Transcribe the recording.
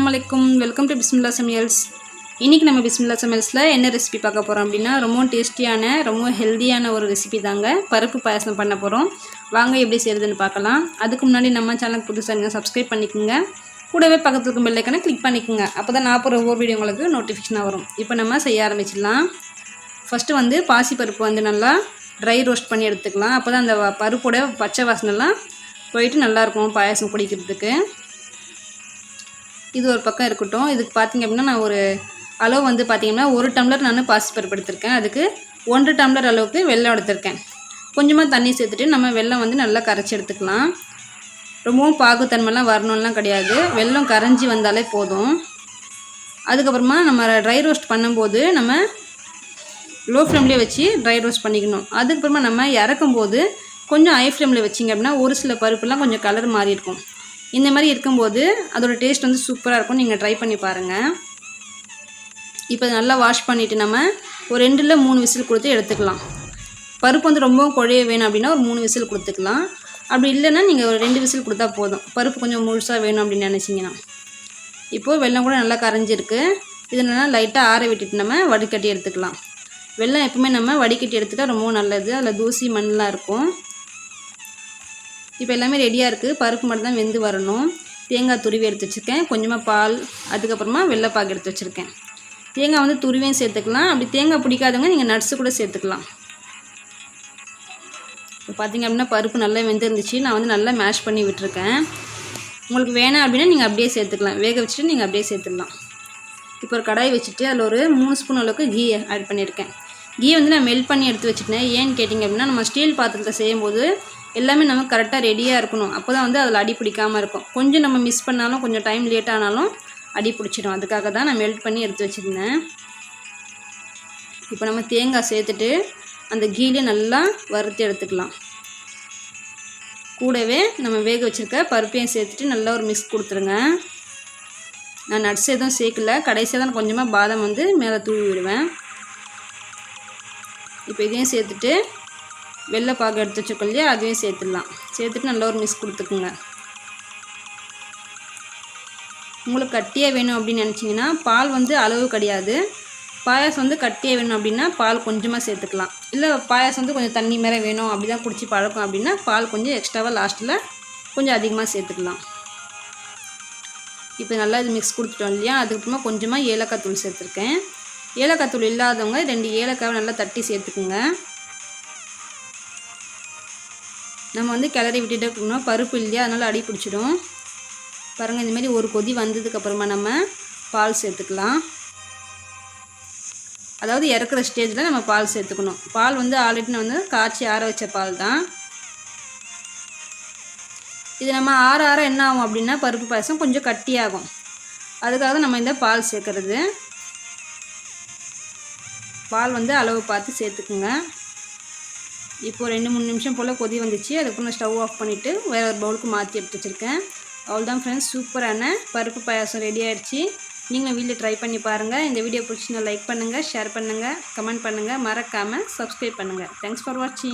Assalamualaikum, welcome to Bismillah Samials. இன்னைக்கு நம்ம பிஸ்மில்லா சமையல்ஸ்ல என்ன ரெசிபி பார்க்க போறோம் அப்படினா ரொம்ப டேஸ்டியான ரொம்ப ஹெல்தியான ஒரு ரெசிபி தாங்க. பருப்பு பாயாசம் பண்ண போறோம். வாங்க எப்படி செய்யறதுன்னு பார்க்கலாம். அதுக்கு முன்னாடி நம்ம சேனலுக்கு புதுசா இருந்தா Subscribe பண்ணிக்கங்க. கூடவே பக்கத்துல இருக்க பெல் ஐகானை கிளிக் பண்ணிக்கங்க. அப்பதான் நான் போற ஒவ்வொரு வீடியோ உங்களுக்கு நோட்டிஃபிகேஷனா வரும். இப்போ நம்ம செய்ய ஆரம்பிச்சிடலாம். ஃபர்ஸ்ட் வந்து பாசி பருப்பு வந்து நல்லா ட்ரை ரோஸ்ட் பண்ணி எடுத்துக்கலாம். அப்பதான் அந்த பருப்போட பச்சை வாசனை எல்லாம் போயிட்டு நல்லா இருக்கும் பாயாசம் குடிக்கிறதுக்கு. இது ஒரு பக்கம் இருக்கட்டும். இதுக்கு பாத்தீங்க அப்படினா நான் ஒரு அளவு வந்து பாத்தீங்கன்னா 1 டம்ளர் நான் பாசிப்பருப்பு எடுத்துர்க்கேன். அதுக்கு 1 டம்ளர் அளவுக்கு வெல்லம் எடுத்துர்க்கேன். கொஞ்சமா தண்ணி சேர்த்துட்டு நம்ம வெல்லம் வந்து நல்லா கரைச்சி எடுத்துக்கலாம். ரொம்பவும் பாகு தன்மைலாம் வரணும்லாம் கிடையாது. வெல்லம் கரைஞ்சி வந்தாலே போதும். அதுக்கு அப்புறமா நம்ம ட்ரை ரோஸ்ட் பண்ணும்போது நம்ம லோ ஃப்ளேம்லயே வச்சு ட்ரை ரோஸ்ட் பண்ணிக்கணும். அதுக்கு அப்புறமா நம்ம இறக்கும்போது கொஞ்சம் ஹை ஃப்ளேம்ல வச்சிங்க அப்படினா ஒரு சில பருப்புலாம் கொஞ்சம் கலர் மாறி இருக்கும். இந்த மாதிரி இருக்கும்போது அதோட டேஸ்ட் வந்து சூப்பரா இருக்கும். நீங்க ட்ரை பண்ணி பாருங்க. இப்போ நல்லா வாஷ் பண்ணிட்டு நம்ம ஒரு 2 இல்ல 3 விசில் கொடுத்து எடுத்துக்கலாம். பருப்பு வந்து ரொம்ப குழைய வேணும் அப்படினா ஒரு 3 விசில் கொடுத்துக்கலாம். அப்படி இல்லனா நீங்க ஒரு 2 விசில் கொடுத்தா போதும். பருப்பு கொஞ்சம் முழுசா வேணும் அப்படி நினைச்சீங்கனா. இப்போ வெல்லம் கூட நல்லா கரைஞ்சிருக்கு. இத நல்லா லைட்டா ஆற விட்டுட்டு நம்ம வடிகட்டி எடுத்துக்கலாம். வெல்லம் எப்பவுமே நம்ம வடிகட்டி எடுத்துட்டா ரொம்ப நல்லது. அதுல தூசி மண்ணெல்லாம் இருக்கும். இப்போ எல்லாமே ரெடியா இருக்கு. பருப்பு மட்டும் தான் வெந்து வரணும். தேங்காய் துருவி எடுத்து வச்சிருக்கேன். கொஞ்சமா பால், அதுக்கு அப்புறமா வெல்ல பாகு எடுத்து வச்சிருக்கேன். தேங்காய் வந்து துருவியும் சேர்த்துக்கலாம். அப்படி தேங்காய் பிடிக்காதவங்க நீங்க நட்ஸ் கூட சேர்த்துக்கலாம். இப்போ பாத்தீங்க அப்படினா பருப்பு நல்லா வெந்திருந்துச்சு. நான் வந்து நல்லா மேஷ் பண்ணி விட்டுருக்கேன். உங்களுக்கு வேணாம் அப்படினா நீங்க அப்படியே சேர்த்துக்கலாம். வேக வச்சிட்டு நீங்க அப்படியே சேர்த்துடலாம். இப்போ ஒரு கடாய் வச்சிட்டு அதுல ஒரு 3 ஸ்பூன் அளவுக்கு கீ ஆட் பண்ணிருக்கேன். கீ வந்து நான் மெல்ட் பண்ணி எடுத்து வச்சிட்டேன். ஏன்னு கேட்டிங்க அப்படினா நம்ம ஸ்டீல் பாத்திரத்துல செய்யும்போது எல்லாமே நமக்கு கரெக்ட்டா ரெடியா இருக்கணும். அப்பதான் வந்து அதுல அடி பிடிக்காம இருக்கும். கொஞ்சம் நம்ம மிஸ் பண்ணாலும் கொஞ்சம் டைம் லேட் ஆனாலும் அடி பிடிச்சிடும். அதுக்காக தான் நான் மெல்ட் பண்ணி எடுத்து வச்சிருந்தேன். இப்போ நம்ம தேங்காய் சேர்த்துட்டு அந்த கீல நல்லா வறுத்து எடுத்துக்கலாம். கூடவே நம்ம வேக வச்சிருக்க பருப்பையும் சேர்த்துட்டு நல்லா ஒரு மிக்ஸ் கொடுத்துருங்க. நான் நட்ஸ் எதுவும் சேர்க்கல. கடைசியா தான் கொஞ்சமா பாதாம் வந்து மேலே தூவி விடுவேன். இப்போ இதையும் சேர்த்துட்டு வெல்ல பாகு எடுத்து வச்சிருக்கோம் இல்லையா, அதையும் சேர்த்துடலாம். சேர்த்துட்டு நல்லா ஒரு மிக்ஸ் கொடுத்துக்குங்க. உங்களுக்கு கட்டியா வேணும் அப்படின்னு நினைச்சீங்கன்னா பால் வந்து அளவு கிடையாது. பாயாசம் வந்து கட்டியா வேணும் அப்படின்னா பால் கொஞ்சமா சேர்த்துக்கலாம். இல்லை பாயாசம் வந்து கொஞ்சம் தண்ணி மேலே வேணும் அப்படிதான் குடிச்சு பழக்கம் அப்படின்னா பால் கொஞ்சம் எக்ஸ்ட்ராவாக லாஸ்ட்டில் கொஞ்சம் அதிகமாக சேர்த்துக்கலாம். இப்போ நல்லா இது மிக்ஸ் கொடுத்துட்டோம் இல்லையா, அதுக்கப்புறமா கொஞ்சமாக ஏலக்காய் தூள் சேர்த்துருக்கேன். ஏலக்காய் தூள் இல்லாதவங்க 2 ஏலக்காவை நல்லா தட்டி சேர்த்துக்குங்க. நம்ம வந்து கிளறி விட்டுட்டே இருக்கணும். பருப்பு இல்லையா, அதனால அடி பிடிச்சிடும். பாருங்க இந்த மாதிரி ஒரு கொதி வந்ததுக்கு அப்புறமா நம்ம பால் சேர்த்துக்கலாம். அதாவது இறக்குற ஸ்டேஜில் நம்ம பால் சேர்த்துக்கணும். பால் வந்து ஆல்ரெடி நான் வந்து காய்ச்சி ஆற வச்ச பால் தான். இது நம்ம ஆற ஆற என்ன ஆகும் அப்படின்னா பருப்பு பாயசம் கொஞ்சம் கட்டியாகும். அதுக்காக நம்ம இந்த பால் சேர்க்கறது. பால் வந்து அளவு பார்த்து சேர்த்துக்குங்க. இப்போ 2-3 நிமிஷம் போல் கொதி வந்துச்சு. அதுக்கப்புறம் நான் ஸ்டவ் ஆஃப் பண்ணிவிட்டு வேறு ஒரு பவுலுக்கு மாற்றி எடுத்து வச்சுருக்கேன். அவ்வளோதான் ஃப்ரெண்ட்ஸ், சூப்பரான பருப்பு பாயாசம் ரெடி ஆகிடுச்சு. நீங்களும் வீட்டில் ட்ரை பண்ணி பாருங்கள். இந்த வீடியோ பிடிச்சினா லைக் பண்ணுங்கள், ஷேர் பண்ணுங்கள், கமெண்ட் பண்ணுங்கள், மறக்காமல் சப்ஸ்கிரைப் பண்ணுங்கள். தேங்க்ஸ் ஃபார் வாட்சிங்.